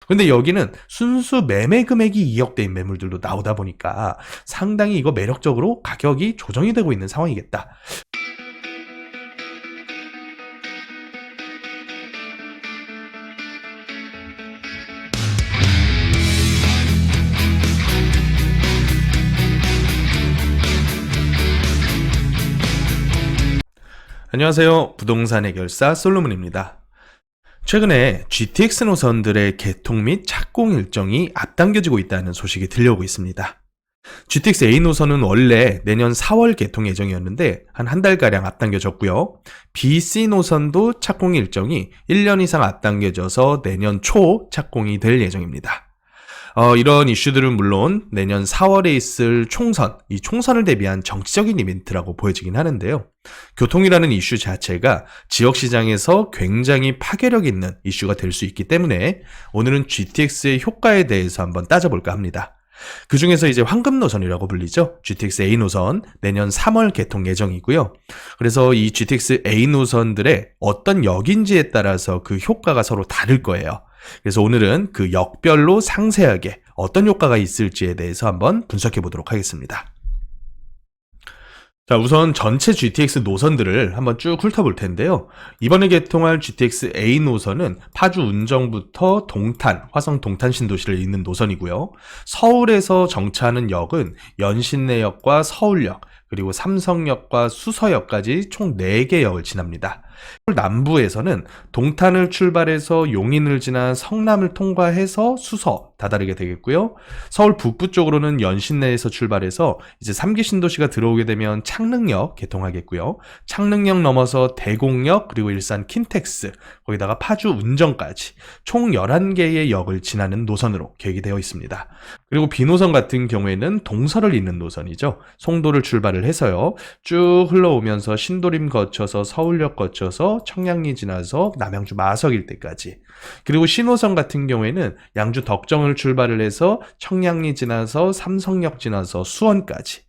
근데 여기는 순수 매매 금액이 2억대인 매물들도 나오다 보니까 상당히 이거 매력적으로 가격이 조정이 되고 있는 상황이겠다. 안녕하세요. 부동산 해결사 솔로몬입니다. 최근에 GTX 노선들의 개통 및 착공 일정이 앞당겨지고 있다는 소식이 들려오고 있습니다. GTX A 노선은 원래 내년 4월 개통 예정이었는데 한 달가량 앞당겨졌고요. B, C 노선도 착공 일정이 1년 이상 앞당겨져서 내년 초 착공이 될 예정입니다. 이런 이슈들은 물론 내년 4월에 있을 총선, 이 총선을 대비한 정치적인 이벤트라고 보여지긴 하는데요. 교통이라는 이슈 자체가 지역시장에서 굉장히 파괴력 있는 이슈가 될 수 있기 때문에 오늘은 GTX의 효과에 대해서 한번 따져볼까 합니다. 그 중에서 이제 황금 노선이라고 불리죠. GTX A 노선 내년 3월 개통 예정이고요. 그래서 이 GTX A 노선들의 어떤 역인지에 따라서 그 효과가 서로 다를 거예요. 그래서 오늘은 그 역별로 상세하게 어떤 효과가 있을지에 대해서 한번 분석해 보도록 하겠습니다. 자, 우선 전체 GTX 노선들을 한번 쭉 훑어볼 텐데요. 이번에 개통할 GTX A 노선은 파주 운정부터 동탄, 화성 동탄 신도시를 잇는 노선이고요. 서울에서 정차하는 역은 연신내역과 서울역, 그리고 삼성역과 수서역까지 총 4개 역을 지납니다. 서울 남부에서는 동탄을 출발해서 용인을 지나 성남을 통과해서 수서 다다르게 되겠고요. 서울 북부 쪽으로는 연신내에서 출발해서 이제 3기 신도시가 들어오게 되면 창릉역 개통하겠고요. 창릉역 넘어서 대곡역, 그리고 일산 킨텍스, 거기다가 파주 운정까지 총 11개의 역을 지나는 노선으로 계획이 되어 있습니다. 그리고 B노선 같은 경우에는 동서를 잇는 노선이죠. 송도를 출발을 해서요, 쭉 흘러오면서 신도림 거쳐서 서울역 거쳐서 청량리 지나서 남양주 마석 일대까지, 그리고 C노선 같은 경우에는 양주 덕정을 출발을 해서 청량리 지나서 삼성역 지나서 수원까지,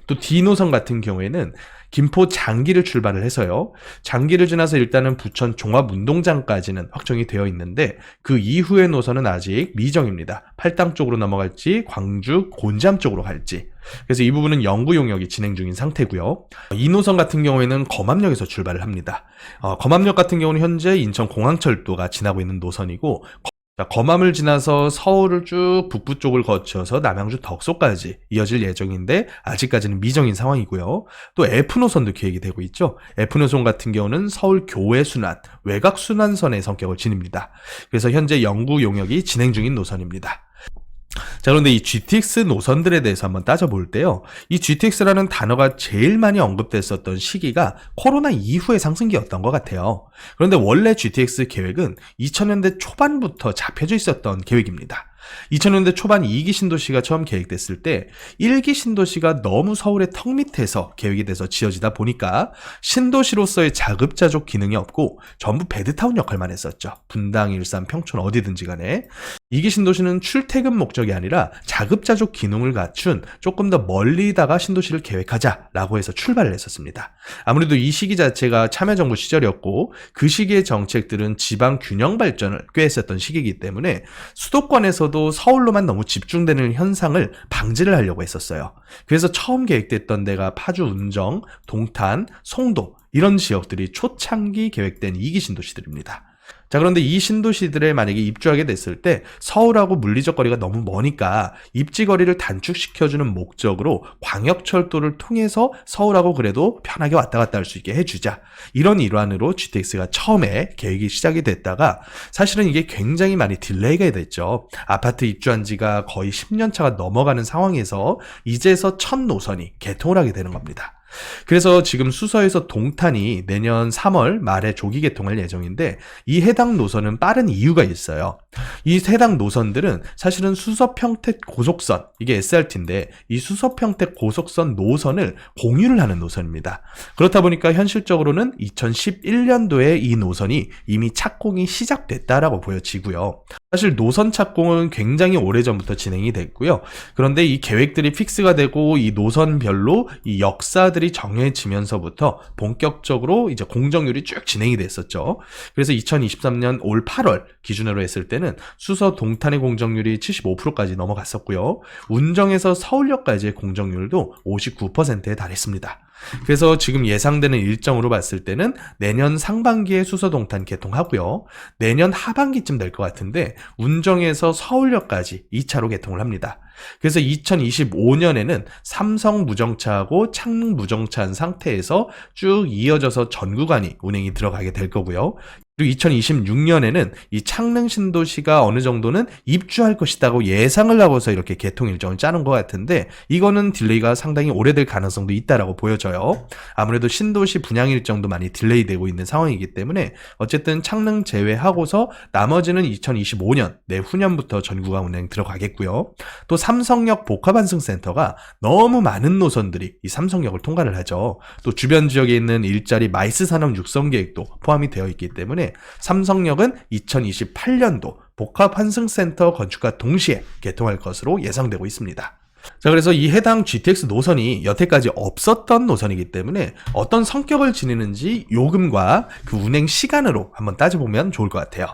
또 D노선 같은 경우에는 김포 장기를 출발을 해서요, 장기를 지나서 일단은 부천 종합운동장까지는 확정이 되어 있는데 그 이후의 노선은 아직 미정입니다. 팔당 쪽으로 넘어갈지 광주 곤지암 쪽으로 갈지, 그래서 이 부분은 연구 용역이 진행 중인 상태고요. 이 노선 같은 경우에는 검암역에서 출발을 합니다. 검암역 같은 경우는 현재 인천공항철도가 지나고 있는 노선이고, 검암을 지나서 서울을 쭉 북부 쪽을 거쳐서 남양주 덕소까지 이어질 예정인데 아직까지는 미정인 상황이고요. 또 F노선도 계획이 되고 있죠. F노선 같은 경우는 서울 교외 순환, 외곽 순환선의 성격을 지닙니다. 그래서 현재 연구 용역이 진행 중인 노선입니다. 자, 그런데 이 GTX 노선들에 대해서 한번 따져볼 때요, 이 GTX라는 단어가 제일 많이 언급됐었던 시기가 코로나 이후의 상승기였던 것 같아요. 그런데 원래 GTX 계획은 2000년대 초반부터 잡혀져 있었던 계획입니다. 2000년대 초반 2기 신도시가 처음 계획됐을 때 1기 신도시가 너무 서울의 턱 밑에서 계획이 돼서 지어지다 보니까 신도시로서의 자급자족 기능이 없고 전부 베드타운 역할만 했었죠. 분당, 일산, 평촌 어디든지 간에. 2기 신도시는 출퇴근 목적이 아니라 자급자족 기능을 갖춘 조금 더 멀리다가 신도시를 계획하자라고 해서 출발을 했었습니다. 아무래도 이 시기 자체가 참여정부 시절이었고 그 시기의 정책들은 지방 균형 발전을 꾀했었던 시기이기 때문에 수도권에서도 서울로만 너무 집중되는 현상을 방지를 하려고 했었어요. 그래서 처음 계획됐던 데가 파주 운정, 동탄, 송도 이런 지역들이 초창기 계획된 2기 신도시들입니다. 자, 그런데 이 신도시들에 만약에 입주하게 됐을 때 서울하고 물리적 거리가 너무 머니까 입지 거리를 단축시켜주는 목적으로 광역철도를 통해서 서울하고 그래도 편하게 왔다 갔다 할 수 있게 해주자, 이런 일환으로 GTX가 처음에 계획이 시작이 됐다가 사실은 이게 굉장히 많이 딜레이가 됐죠. 아파트 입주한 지가 거의 10년 차가 넘어가는 상황에서 이제서 첫 노선이 개통을 하게 되는 겁니다. 그래서 지금 수서에서 동탄이 내년 3월 말에 조기 개통할 예정인데 이 해당 노선은 빠른 이유가 있어요. 이 해당 노선들은 사실은 수서평택 고속선, 이게 SRT인데 이 수서평택 고속선 노선을 공유를 하는 노선입니다. 그렇다 보니까 현실적으로는 2011년도에 이 노선이 이미 착공이 시작됐다라고 보여지고요. 사실 노선 착공은 굉장히 오래전부터 진행이 됐고요. 그런데 이 계획들이 픽스가 되고 이 노선별로 이 역사들이 정해지면서부터 본격적으로 이제 공정률이 쭉 진행이 됐었죠. 그래서 2023년 올 8월 기준으로 했을 때는 수서 동탄의 공정률이 75%까지 넘어갔었고요. 운정에서 서울역까지의 공정률도 59%에 달했습니다. 그래서 지금 예상되는 일정으로 봤을 때는 내년 상반기에 수서동탄 개통하고요. 내년 하반기쯤 될 것 같은데 운정에서 서울역까지 2차로 개통을 합니다. 그래서 2025년에는 삼성 무정차하고 창릉 무정차한 상태에서 쭉 이어져서 전 구간이 운행이 들어가게 될 거고요. 그리고 2026년에는 이 창릉 신도시가 어느 정도는 입주할 것이라고 예상을 하고서 이렇게 개통 일정을 짜는 것 같은데 이거는 딜레이가 상당히 오래될 가능성도 있다라고 보여져요. 아무래도 신도시 분양 일정도 많이 딜레이되고 있는 상황이기 때문에 어쨌든 창릉 제외하고서 나머지는 2025년 내후년부터 전구간 운행 들어가겠고요. 또 삼성역 복합환승센터가 너무 많은 노선들이 이 삼성역을 통과를 하죠. 또 주변 지역에 있는 일자리 마이스 산업 육성 계획도 포함이 되어 있기 때문에 삼성역은 2028년도 복합환승센터 건축과 동시에 개통할 것으로 예상되고 있습니다. 자, 그래서 이 해당 GTX 노선이 여태까지 없었던 노선이기 때문에 어떤 성격을 지니는지 요금과 그 운행 시간으로 한번 따져보면 좋을 것 같아요.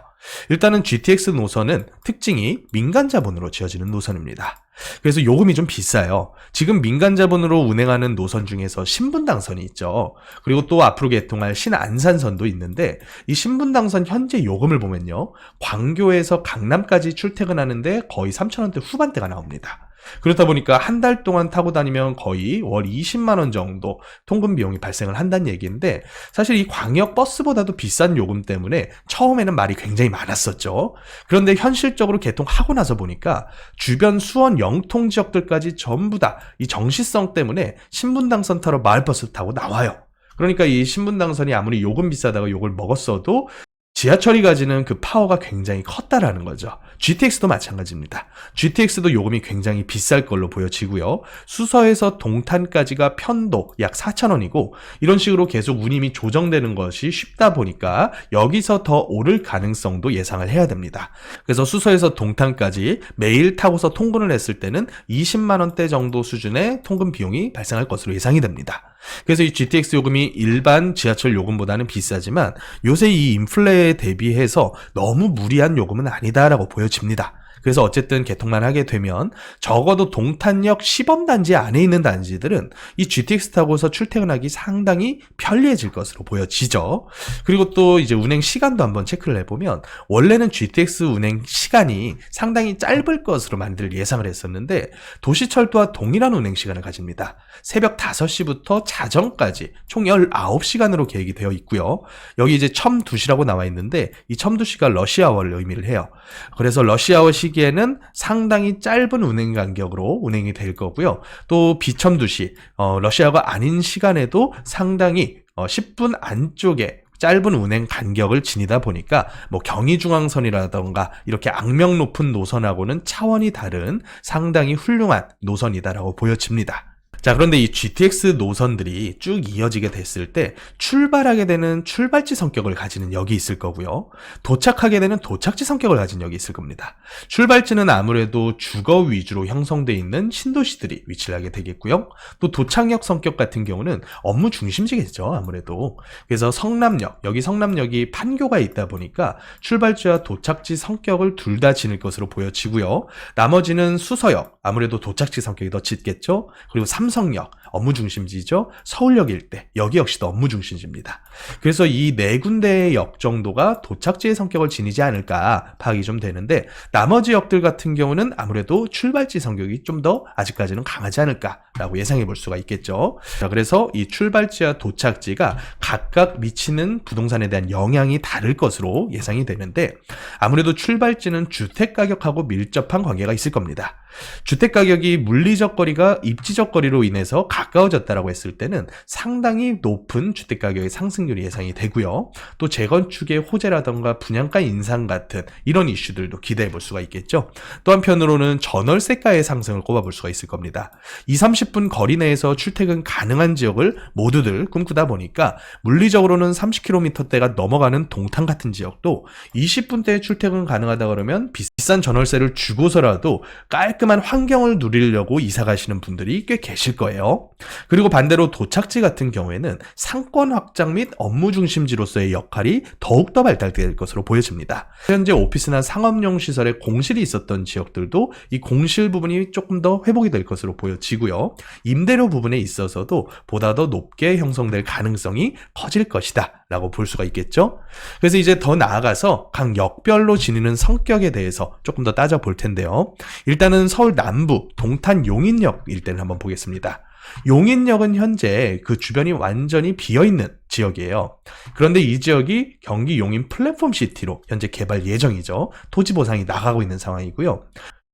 일단은 GTX 노선은 특징이 민간 자본으로 지어지는 노선입니다. 그래서 요금이 좀 비싸요. 지금 민간 자본으로 운행하는 노선 중에서 신분당선이 있죠. 그리고 또 앞으로 개통할 신안산선도 있는데 이 신분당선 현재 요금을 보면요. 광교에서 강남까지 출퇴근하는데 거의 3,000원대 후반대가 나옵니다. 그렇다 보니까 한 달 동안 타고 다니면 거의 월 20만 원 정도 통근 비용이 발생을 한다는 얘기인데 사실 이 광역 버스보다도 비싼 요금 때문에 처음에는 말이 굉장히 많았었죠. 그런데 현실적으로 개통하고 나서 보니까 주변 수원 영통 지역들까지 전부 다 이 정시성 때문에 신분당선 타러 마을버스 타고 나와요. 그러니까 이 신분당선이 아무리 요금 비싸다고 욕을 먹었어도 지하철이 가지는 그 파워가 굉장히 컸다라는 거죠. GTX도 마찬가지입니다. GTX도 요금이 굉장히 비쌀 걸로 보여지고요. 수서에서 동탄까지가 편도 약 4,000원이고 이런 식으로 계속 운임이 조정되는 것이 쉽다 보니까 여기서 더 오를 가능성도 예상을 해야 됩니다. 그래서 수서에서 동탄까지 매일 타고서 통근을 했을 때는 20만 원대 정도 수준의 통근 비용이 발생할 것으로 예상이 됩니다. 그래서 이 GTX 요금이 일반 지하철 요금보다는 비싸지만 요새 이 인플레에 대비해서 너무 무리한 요금은 아니다라고 보여집니다. 그래서 어쨌든 개통만 하게 되면 적어도 동탄역 시범단지 안에 있는 단지들은 이 GTX 타고서 출퇴근하기 상당히 편리해질 것으로 보여지죠. 그리고 또 이제 운행 시간도 한번 체크를 해보면 원래는 GTX 운행 시간이 상당히 짧을 것으로 만들 예상을 했었는데 도시철도와 동일한 운행 시간을 가집니다. 새벽 5시부터 자정까지 총 19시간으로 계획이 되어 있고요. 여기 이제 첨2시라고 나와 있는데 이 첨2시가 러시아워를 의미를 해요. 그래서 러시아워 시기에는 상당히 짧은 운행 간격으로 운행이 될 거고요. 또 비첨 2시, 러시아가 아닌 시간에도 상당히 10분 안쪽에 짧은 운행 간격을 지니다 보니까 뭐 경의중앙선이라던가 이렇게 악명 높은 노선하고는 차원이 다른 상당히 훌륭한 노선이다라고 보여집니다. 자, 그런데 이 GTX 노선들이 쭉 이어지게 됐을 때 출발하게 되는 출발지 성격을 가지는 역이 있을 거고요. 도착하게 되는 도착지 성격을 가진 역이 있을 겁니다. 출발지는 아무래도 주거 위주로 형성되어 있는 신도시들이 위치를 하게 되겠고요. 또 도착역 성격 같은 경우는 업무 중심지겠죠, 아무래도. 그래서 성남역, 여기 성남역이 판교가 있다 보니까 출발지와 도착지 성격을 둘 다 지닐 것으로 보여지고요. 나머지는 수서역, 아무래도 도착지 성격이 더 짙겠죠. 그리고 삼성역, 업무 중심지죠. 서울역 일대, 여기 역시도 업무 중심지입니다. 그래서 이 네 군데의 역 정도가 도착지의 성격을 지니지 않을까 파악이 좀 되는데 나머지 역들 같은 경우는 아무래도 출발지 성격이 좀 더 아직까지는 강하지 않을까라고 예상해 볼 수가 있겠죠. 자, 그래서 이 출발지와 도착지가 각각 미치는 부동산에 대한 영향이 다를 것으로 예상이 되는데 아무래도 출발지는 주택 가격하고 밀접한 관계가 있을 겁니다. 주택 가격이 물리적 거리가 입지적 거리로 인해서 가까워졌다라고 했을 때는 상당히 높은 주택가격의 상승률이 예상이 되고요. 또 재건축의 호재라던가 분양가 인상 같은 이런 이슈들도 기대해 볼 수가 있겠죠. 또 한편으로는 전월세가의 상승을 꼽아볼 수가 있을 겁니다. 20-30분 거리 내에서 출퇴근 가능한 지역을 모두들 꿈꾸다 보니까 물리적으로는 30km대가 넘어가는 동탄 같은 지역도 20분대에 출퇴근 가능하다 그러면 비싼 전월세를 주고서라도 깔끔한 환경을 누리려고 이사 가시는 분들이 꽤 계실 거예요. 그리고 반대로 도착지 같은 경우에는 상권 확장 및 업무 중심지로서의 역할이 더욱더 발달될 것으로 보여집니다. 현재 오피스나 상업용 시설의 공실이 있었던 지역들도 이 공실 부분이 조금 더 회복이 될 것으로 보여지고요. 임대료 부분에 있어서도 보다 더 높게 형성될 가능성이 커질 것이다 라고 볼 수가 있겠죠. 그래서 이제 더 나아가서 각 역별로 지니는 성격에 대해서 조금 더 따져볼 텐데요. 일단은 서울 남부 동탄 용인역 일대를 한번 보겠습니다. 용인역은 현재 그 주변이 완전히 비어있는 지역이에요. 그런데 이 지역이 경기 용인 플랫폼 시티로 현재 개발 예정이죠. 토지 보상이 나가고 있는 상황이고요.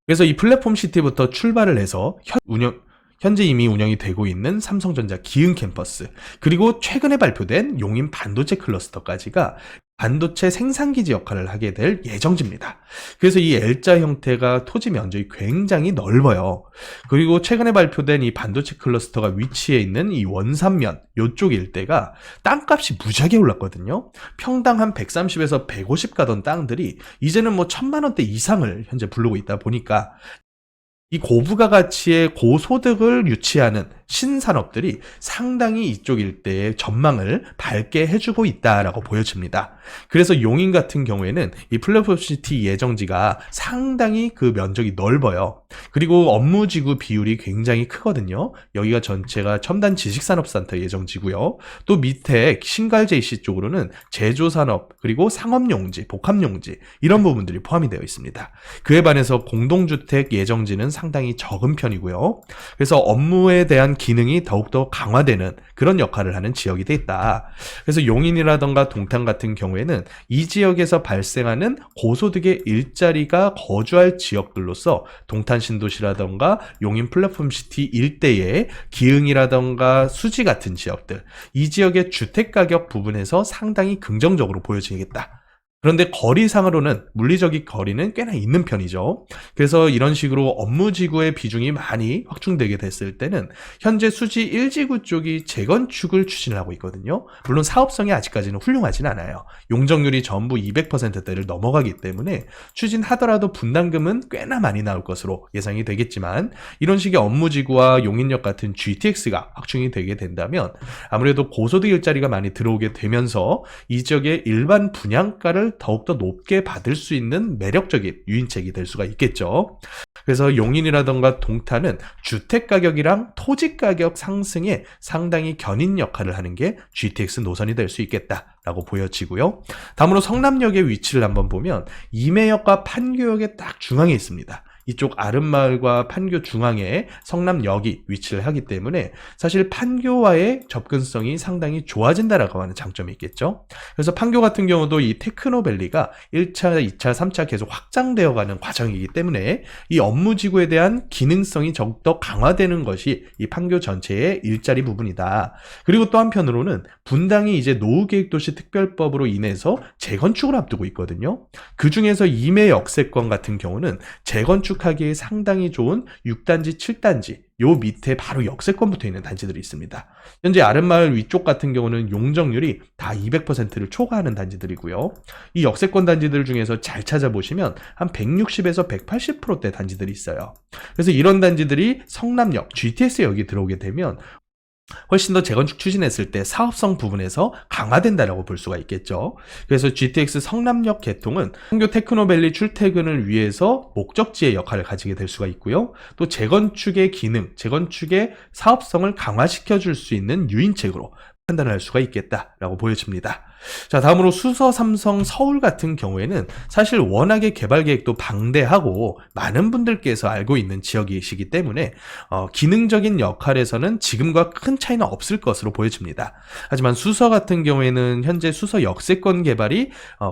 그래서 이 플랫폼 시티부터 출발을 해서 현재 이미 운영이 되고 있는 삼성전자 기흥 캠퍼스, 그리고 최근에 발표된 용인 반도체 클러스터까지가 반도체 생산기지 역할을 하게 될 예정지입니다. 그래서 이 L자 형태가 토지 면적이 굉장히 넓어요. 그리고 최근에 발표된 이 반도체 클러스터가 위치해 있는 이 원산면 이쪽 일대가 땅값이 무지하게 올랐거든요. 평당 한 130에서 150 가던 땅들이 이제는 뭐 1000만 원대 이상을 현재 부르고 있다 보니까 이 고부가 가치의 고소득을 유치하는 신산업들이 상당히 이쪽 일대의 전망을 밝게 해주고 있다라고 보여집니다. 그래서 용인 같은 경우에는 이 플랫폼시티 예정지가 상당히 그 면적이 넓어요. 그리고 업무지구 비율이 굉장히 크거든요. 여기가 전체가 첨단 지식산업센터 예정지고요. 또 밑에 신갈 JC 쪽으로는 제조산업, 그리고 상업용지, 복합용지 이런 부분들이 포함이 되어 있습니다. 그에 반해서 공동주택 예정지는 상당히 적은 편이고요. 그래서 업무에 대한 기능이 더욱더 강화되는 그런 역할을 하는 지역이 됐다. 그래서 용인이라던가 동탄 같은 경우에는 이 지역에서 발생하는 고소득의 일자리가 거주할 지역들로서 동탄 신도시라던가 용인 플랫폼시티 일대의 기흥이라던가 수지 같은 지역들, 이 지역의 주택가격 부분에서 상당히 긍정적으로 보여지겠다. 그런데 거리상으로는 물리적인 거리는 꽤나 있는 편이죠. 그래서 이런 식으로 업무지구의 비중이 많이 확충되게 됐을 때는 현재 수지 1지구 쪽이 재건축을 추진을 하고 있거든요. 물론 사업성이 아직까지는 훌륭하진 않아요. 용적률이 전부 200%대를 넘어가기 때문에 추진하더라도 분담금은 꽤나 많이 나올 것으로 예상이 되겠지만, 이런 식의 업무지구와 용인역 같은 GTX가 확충이 되게 된다면 아무래도 고소득 일자리가 많이 들어오게 되면서 이 지역의 일반 분양가를 더욱더 높게 받을 수 있는 매력적인 유인책이 될 수가 있겠죠. 그래서 용인이라던가 동탄은 주택가격이랑 토지가격 상승에 상당히 견인 역할을 하는 게 GTX 노선이 될 수 있겠다라고 보여지고요. 다음으로 성남역의 위치를 한번 보면 임해역과 판교역의 딱 중앙에 있습니다. 이쪽 아름마을과 판교 중앙에 성남역이 위치를 하기 때문에 사실 판교와의 접근성이 상당히 좋아진다라고 하는 장점이 있겠죠. 그래서 판교 같은 경우도 이 테크노밸리가 1차, 2차, 3차 계속 확장되어가는 과정이기 때문에 이 업무지구에 대한 기능성이 더욱더 강화되는 것이 이 판교 전체의 일자리 부분이다. 그리고 또 한편으로는 분당이 이제 노후계획도시 특별법으로 인해서 재건축을 앞두고 있거든요. 그 중에서 임해 역세권 같은 경우는 재건축하기에 상당히 좋은 6단지, 7단지 요 밑에 바로 역세권 붙어 있는 단지들이 있습니다. 현재 아름마을 위쪽 같은 경우는 용적률이 다 200%를 초과하는 단지들이고요. 이 역세권 단지들 중에서 잘 찾아보시면 한 160에서 180%대 단지들이 있어요. 그래서 이런 단지들이 성남역, GTS역이 들어오게 되면 훨씬 더 재건축 추진했을 때 사업성 부분에서 강화된다라고 볼 수가 있겠죠. 그래서 GTX 성남역 개통은 판교 테크노밸리 출퇴근을 위해서 목적지의 역할을 가지게 될 수가 있고요. 또 재건축의 기능, 재건축의 사업성을 강화시켜 줄 수 있는 유인책으로 판단할 수가 있겠다라고 보여집니다. 자, 다음으로 수서, 삼성, 서울 같은 경우에는 사실 워낙에 개발 계획도 방대하고 많은 분들께서 알고 있는 지역이시기 때문에 기능적인 역할에서는 지금과 큰 차이는 없을 것으로 보여집니다. 하지만 수서 같은 경우에는 현재 수서 역세권 개발이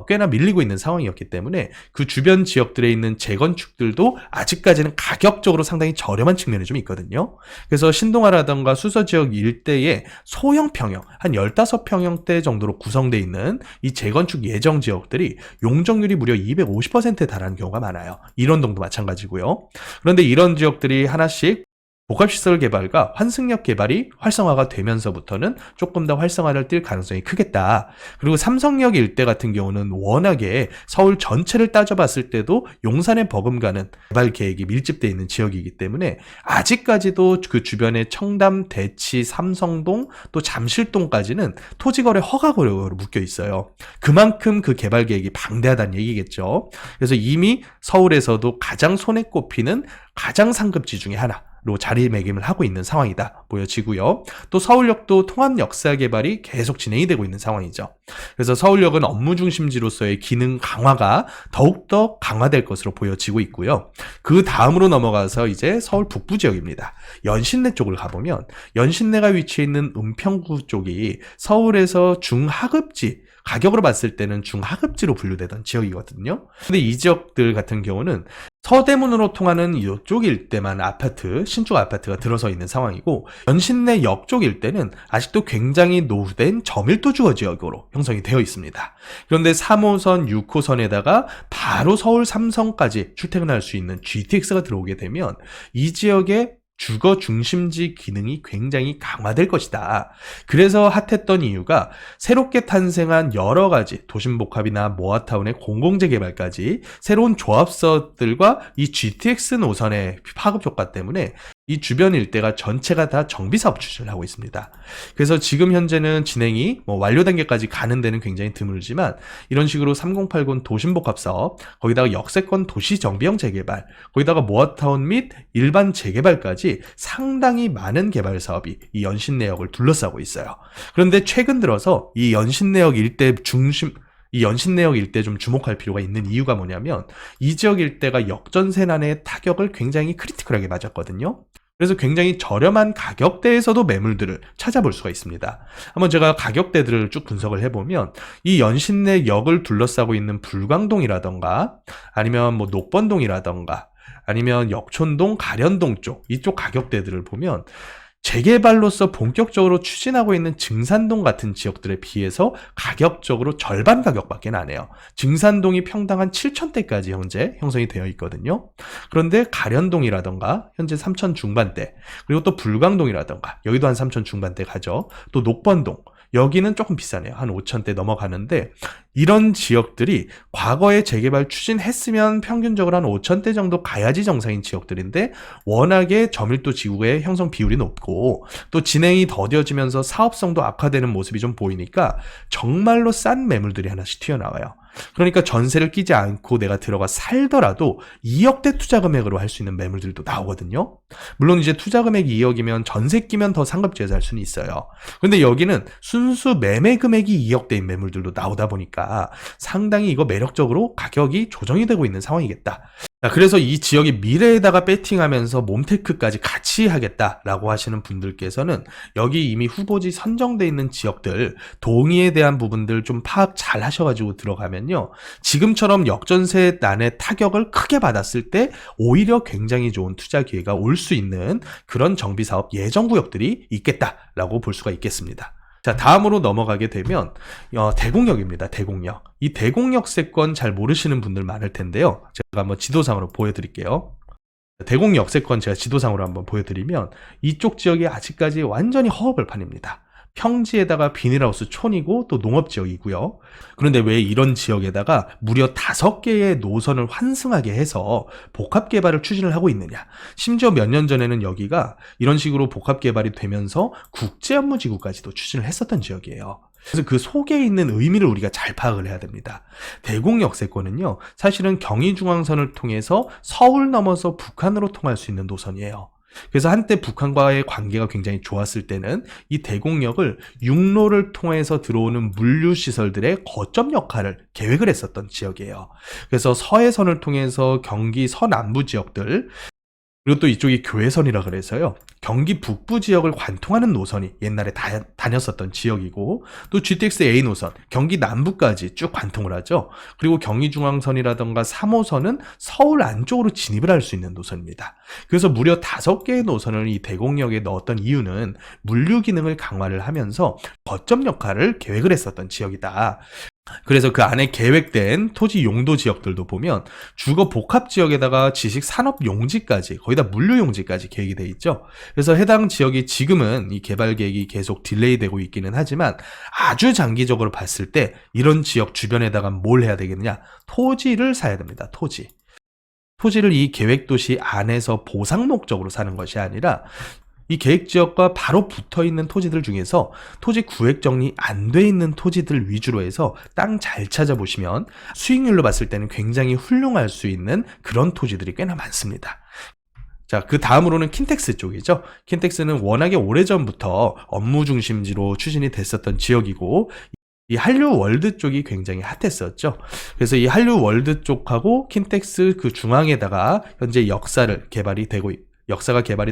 꽤나 밀리고 있는 상황이었기 때문에 그 주변 지역들에 있는 재건축들도 아직까지는 가격적으로 상당히 저렴한 측면이 좀 있거든요. 그래서 신동아라던가 수서 지역 일대에 소형 평형, 한 15평형대 정도로 구성되어 있는 이 재건축 예정 지역들이 용적률이 무려 250%에 달하는 경우가 많아요. 이런동도 마찬가지고요. 그런데 이런 지역들이 하나씩 복합시설 개발과 환승역 개발이 활성화가 되면서부터는 조금 더 활성화를 띌 가능성이 크겠다. 그리고 삼성역 일대 같은 경우는 워낙에 서울 전체를 따져봤을 때도 용산에 버금가는 개발 계획이 밀집되어 있는 지역이기 때문에 아직까지도 그 주변에 청담, 대치, 삼성동, 또 잠실동까지는 토지거래 허가구역으로 묶여 있어요. 그만큼 그 개발 계획이 방대하다는 얘기겠죠. 그래서 이미 서울에서도 가장 손에 꼽히는 가장 상급지 중에 하나로 자리매김을 하고 있는 상황이다 보여지고요. 또 서울역도 통합 역사 개발이 계속 진행이 되고 있는 상황이죠. 그래서 서울역은 업무 중심지로서의 기능 강화가 더욱더 강화될 것으로 보여지고 있고요. 그 다음으로 넘어가서 이제 서울 북부 지역입니다. 연신내 쪽을 가보면 연신내가 위치해 있는 은평구 쪽이 서울에서 중하급지, 가격으로 봤을 때는 중하급지로 분류되던 지역이거든요. 근데 이 지역들 같은 경우는 서대문으로 통하는 이쪽 일대만 아파트, 신축 아파트가 들어서 있는 상황이고 연신내 역 쪽 일대는 아직도 굉장히 노후된 저밀도 주거 지역으로 형성이 되어 있습니다. 그런데 3호선, 6호선에다가 바로 서울 삼성까지 출퇴근할 수 있는 GTX가 들어오게 되면 이 지역의 주거 중심지 기능이 굉장히 강화될 것이다. 그래서 핫했던 이유가 새롭게 탄생한 여러 가지 도심복합이나 모아타운의 공공재개발까지 새로운 조합서들과 이 GTX 노선의 파급 효과 때문에 이 주변 일대가 전체가 다 정비사업 추진을 하고 있습니다. 그래서 지금 현재는 진행이 완료 단계까지 가는 데는 굉장히 드물지만 이런 식으로 3080 도심복합사업, 거기다가 역세권 도시정비형 재개발, 거기다가 모아타운 및 일반 재개발까지 상당히 많은 개발 사업이 이 연신내역을 둘러싸고 있어요. 그런데 최근 들어서 이 연신내역 일대 좀 주목할 필요가 있는 이유가 뭐냐면 이 지역 일대가 역전세난의 타격을 굉장히 크리티컬하게 맞았거든요. 그래서 굉장히 저렴한 가격대에서도 매물들을 찾아볼 수가 있습니다. 한번 제가 가격대들을 쭉 분석을 해보면 이 연신내 역을 둘러싸고 있는 불광동이라던가 아니면 녹번동이라던가 아니면 역촌동, 가련동 쪽 이쪽 가격대들을 보면 재개발로서 본격적으로 추진하고 있는 증산동 같은 지역들에 비해서 가격적으로 절반 가격밖에 안 해요. 증산동이 평당 한 7,000대까지 현재 형성이 되어 있거든요. 그런데 가련동이라던가 현재 3,000 중반대, 그리고 또 불광동이라던가 여기도 한 3,000 중반대 가죠. 또 녹번동 여기는 조금 비싸네요. 한 5,000대 넘어가는데 이런 지역들이 과거에 재개발 추진했으면 평균적으로 한 5,000대 정도 가야지 정상인 지역들인데 워낙에 저밀도 지구의 형성 비율이 높고 또 진행이 더뎌지면서 사업성도 악화되는 모습이 좀 보이니까 정말로 싼 매물들이 하나씩 튀어나와요. 그러니까 전세를 끼지 않고 내가 들어가 살더라도 2억대 투자 금액으로 할 수 있는 매물들도 나오거든요. 물론 이제 투자 금액이 2억이면 전세 끼면 더 상급지에서 할 수는 있어요. 근데 여기는 순수 매매 금액이 2억대인 매물들도 나오다 보니까 상당히 이거 매력적으로 가격이 조정이 되고 있는 상황이겠다. 그래서 이 지역이 미래에다가 배팅하면서 몬테크까지 같이 하겠다라고 하시는 분들께서는 여기 이미 후보지 선정되어 있는 지역들 동의에 대한 부분들 좀 파악 잘 하셔가지고 들어가면요, 지금처럼 역전세 난의 타격을 크게 받았을 때 오히려 굉장히 좋은 투자 기회가 올 수 있는 그런 정비사업 예정구역들이 있겠다라고 볼 수가 있겠습니다. 자, 다음으로 넘어가게 되면 대곡역입니다. 대곡역. 이 대곡역 세권 잘 모르시는 분들 많을 텐데요. 제가 한번 지도상으로 보여드릴게요. 대곡역 세권 제가 지도상으로 한번 보여드리면 이쪽 지역이 아직까지 완전히 허허벌판입니다. 평지에다가 비닐하우스 촌이고 또 농업지역이고요. 그런데 왜 이런 지역에다가 무려 5개의 노선을 환승하게 해서 복합개발을 추진을 하고 있느냐. 심지어 몇 년 전에는 여기가 이런 식으로 복합개발이 되면서 국제업무지구까지도 추진을 했었던 지역이에요. 그래서 그 속에 있는 의미를 우리가 잘 파악을 해야 됩니다. 대곡역세권은요, 사실은 경의중앙선을 통해서 서울 넘어서 북한으로 통할 수 있는 노선이에요. 그래서 한때 북한과의 관계가 굉장히 좋았을 때는 이 대곡역을 육로를 통해서 들어오는 물류시설들의 거점 역할을 계획을 했었던 지역이에요. 그래서 서해선을 통해서 경기 서남부 지역들, 그리고 또 이쪽이 교회선이라 그래서요. 경기 북부 지역을 관통하는 노선이 옛날에 다녔었던 지역이고, 또 GTX A 노선, 경기 남부까지 쭉 관통을 하죠. 그리고 경의중앙선이라던가 3호선은 서울 안쪽으로 진입을 할 수 있는 노선입니다. 그래서 무려 5개의 노선을 이 대곡역에 넣었던 이유는 물류 기능을 강화를 하면서 거점 역할을 계획을 했었던 지역이다. 그래서 그 안에 계획된 토지 용도 지역들도 보면 주거 복합 지역에다가 지식 산업 용지까지, 거의 다 물류 용지까지 계획이 돼 있죠. 그래서 해당 지역이 지금은 이 개발 계획이 계속 딜레이 되고 있기는 하지만 아주 장기적으로 봤을 때 이런 지역 주변에다가 뭘 해야 되겠느냐? 토지를 사야 됩니다. 토지를 이 계획도시 안에서 보상 목적으로 사는 것이 아니라 이 계획지역과 바로 붙어있는 토지들 중에서 토지 구획 정리 안 돼 있는 토지들 위주로 해서 땅 잘 찾아보시면 수익률로 봤을 때는 굉장히 훌륭할 수 있는 그런 토지들이 꽤나 많습니다. 자, 그 다음으로는 킨텍스 쪽이죠. 킨텍스는 워낙에 오래전부터 업무 중심지로 추진이 됐었던 지역이고, 이 한류 월드 쪽이 굉장히 핫했었죠. 그래서 이 한류 월드 쪽하고 킨텍스 그 중앙에다가 현재 역사가 개발이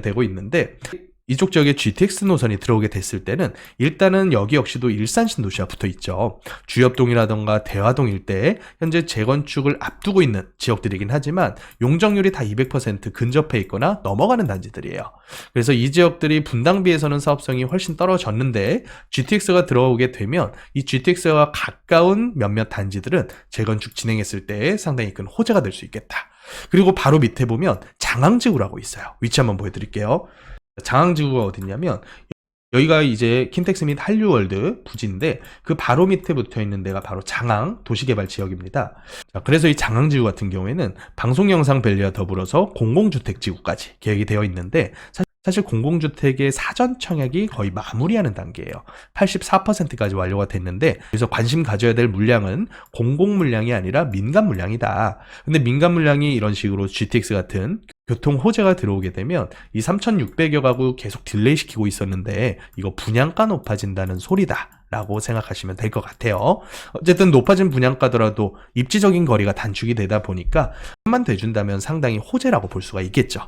되고 있는데, 이쪽 지역에 GTX 노선이 들어오게 됐을 때는 일단은 여기 역시도 일산 신도시와 붙어 있죠. 주엽동이라던가 대화동 일대에 현재 재건축을 앞두고 있는 지역들이긴 하지만 용적률이 다 200% 근접해 있거나 넘어가는 단지들이에요. 그래서 이 지역들이 분당비에서는 사업성이 훨씬 떨어졌는데 GTX가 들어오게 되면 이 GTX가 가까운 몇몇 단지들은 재건축 진행했을 때 상당히 큰 호재가 될 수 있겠다. 그리고 바로 밑에 보면 장항지구라고 있어요. 위치 한번 보여드릴게요. 장항지구가 어딨냐면 여기가 이제 킨텍스 및 한류월드 부지인데 그 바로 밑에 붙어 있는 데가 바로 장항 도시개발 지역입니다. 자, 그래서 이 장항지구 같은 경우에는 방송영상 밸리와 더불어서 공공주택지구까지 계획이 되어 있는데 사실 공공주택의 사전 청약이 거의 마무리하는 단계예요. 84%까지 완료가 됐는데, 그래서 관심 가져야 될 물량은 공공 물량이 아니라 민간 물량이다. 근데 민간 물량이 이런 식으로 GTX 같은 교통 호재가 들어오게 되면 이 3,600여 가구 계속 딜레이 시키고 있었는데 이거 분양가 높아진다는 소리다 라고 생각하시면 될 것 같아요. 어쨌든 높아진 분양가더라도 입지적인 거리가 단축이 되다 보니까 한만 돼준다면 상당히 호재라고 볼 수가 있겠죠.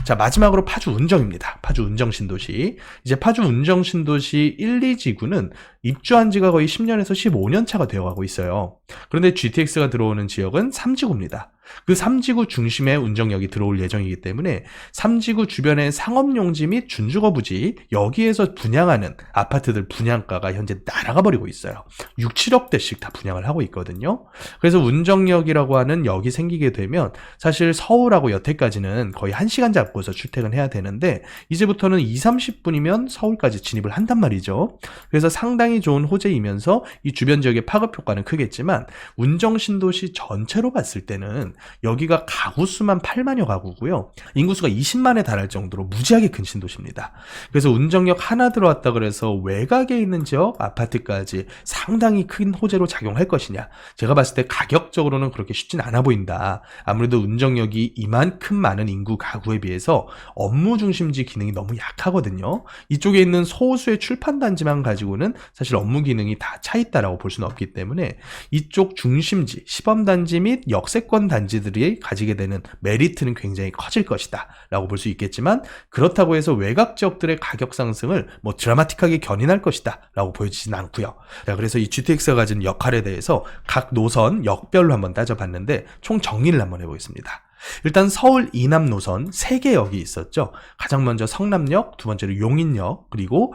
자, 마지막으로 파주 운정입니다. 파주 운정 신도시. 이제 파주 운정 신도시 1, 2지구는 입주한 지가 거의 10년에서 15년 차가 되어가고 있어요. 그런데 GTX가 들어오는 지역은 3지구입니다. 그 3지구 중심에 운정역이 들어올 예정이기 때문에 3지구 주변의 상업용지 및 준주거 부지, 여기에서 분양하는 아파트들 분양가가 현재 날아가 버리고 있어요. 6, 7억대씩 다 분양을 하고 있거든요. 그래서 운정역이라고 하는 역이 생기게 되면 사실 서울하고 여태까지는 거의 1시간 잡고서 출퇴근해야 되는데 이제부터는 2, 30분이면 서울까지 진입을 한단 말이죠. 그래서 상당히 좋은 호재이면서 이 주변 지역의 파급 효과는 크겠지만 운정 신도시 전체로 봤을 때는 여기가 가구 수만 8만여 가구고요. 인구수가 20만에 달할 정도로 무지하게 큰 신도시입니다. 그래서 운정역 하나 들어왔다 그래서 외곽에 있는 지역 아파트까지 상당히 큰 호재로 작용할 것이냐. 제가 봤을 때 가격적으로는 그렇게 쉽진 않아 보인다. 아무래도 운정역이 이만큼 많은 인구 가구에 비해서 업무 중심지 기능이 너무 약하거든요. 이쪽에 있는 소수의 출판단지만 가지고는 사실 업무 기능이 다 차 있다라고 볼 수는 없기 때문에 이쪽 중심지, 시범단지 및 역세권 단지들이 가지게 되는 메리트는 굉장히 커질 것이다 라고 볼 수 있겠지만 그렇다고 해서 외곽 지역들의 가격 상승을 뭐 드라마틱하게 견인할 것이다 라고 보여지진 않고요. 자, 그래서 이 GTX가 가진 역할에 대해서 각 노선 역별로 한번 따져봤는데 총 정리를 한번 해보겠습니다. 일단 서울 이남 노선 3개 역이 있었죠. 가장 먼저 성남역, 두 번째로 용인역, 그리고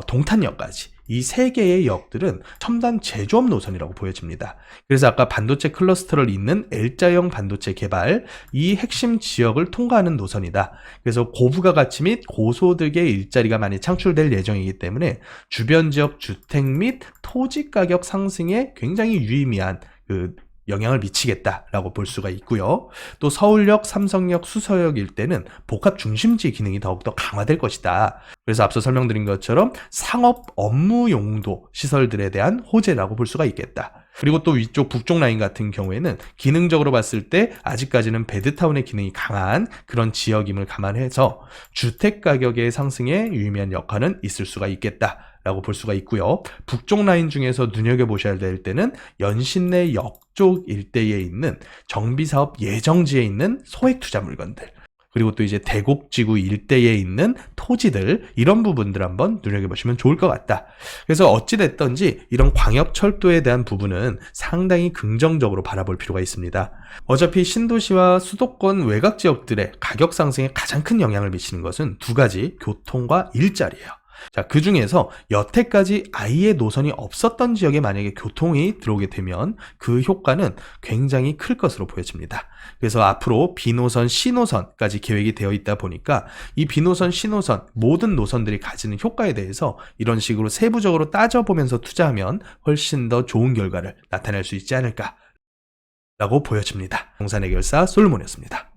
동탄역까지. 이 3개의 역들은 첨단 제조업 노선이라고 보여집니다. 그래서 아까 반도체 클러스터를 잇는 L자형 반도체 개발, 이 핵심 지역을 통과하는 노선이다. 그래서 고부가 가치 및 고소득의 일자리가 많이 창출될 예정이기 때문에 주변 지역 주택 및 토지 가격 상승에 굉장히 유의미한 영향을 미치겠다라고 볼 수가 있고요. 또 서울역, 삼성역, 수서역 일대는 복합 중심지 기능이 더욱더 강화될 것이다. 그래서 앞서 설명드린 것처럼 상업 업무 용도 시설들에 대한 호재라고 볼 수가 있겠다. 그리고 또 위쪽 북쪽 라인 같은 경우에는 기능적으로 봤을 때 아직까지는 베드타운의 기능이 강한 그런 지역임을 감안해서 주택 가격의 상승에 유의미한 역할은 있을 수가 있겠다라고 볼 수가 있고요. 북쪽 라인 중에서 눈여겨보셔야 될 때는 연신내 역 쪽 일대에 있는 정비사업 예정지에 있는 소액투자 물건들, 그리고 또 이제 대곡지구 일대에 있는 토지들, 이런 부분들 한번 눈여겨보시면 좋을 것 같다. 그래서 어찌됐든지 이런 광역철도에 대한 부분은 상당히 긍정적으로 바라볼 필요가 있습니다. 어차피 신도시와 수도권 외곽 지역들의 가격 상승에 가장 큰 영향을 미치는 것은 두 가지, 교통과 일자리예요. 자, 그 중에서 여태까지 아예 노선이 없었던 지역에 만약에 교통이 들어오게 되면 그 효과는 굉장히 클 것으로 보여집니다. 그래서 앞으로 B노선, C노선까지 계획이 되어 있다 보니까 이 B노선, C노선 모든 노선들이 가지는 효과에 대해서 이런 식으로 세부적으로 따져보면서 투자하면 훨씬 더 좋은 결과를 나타낼 수 있지 않을까라고 보여집니다. 부동산 해결사 솔로몬이었습니다.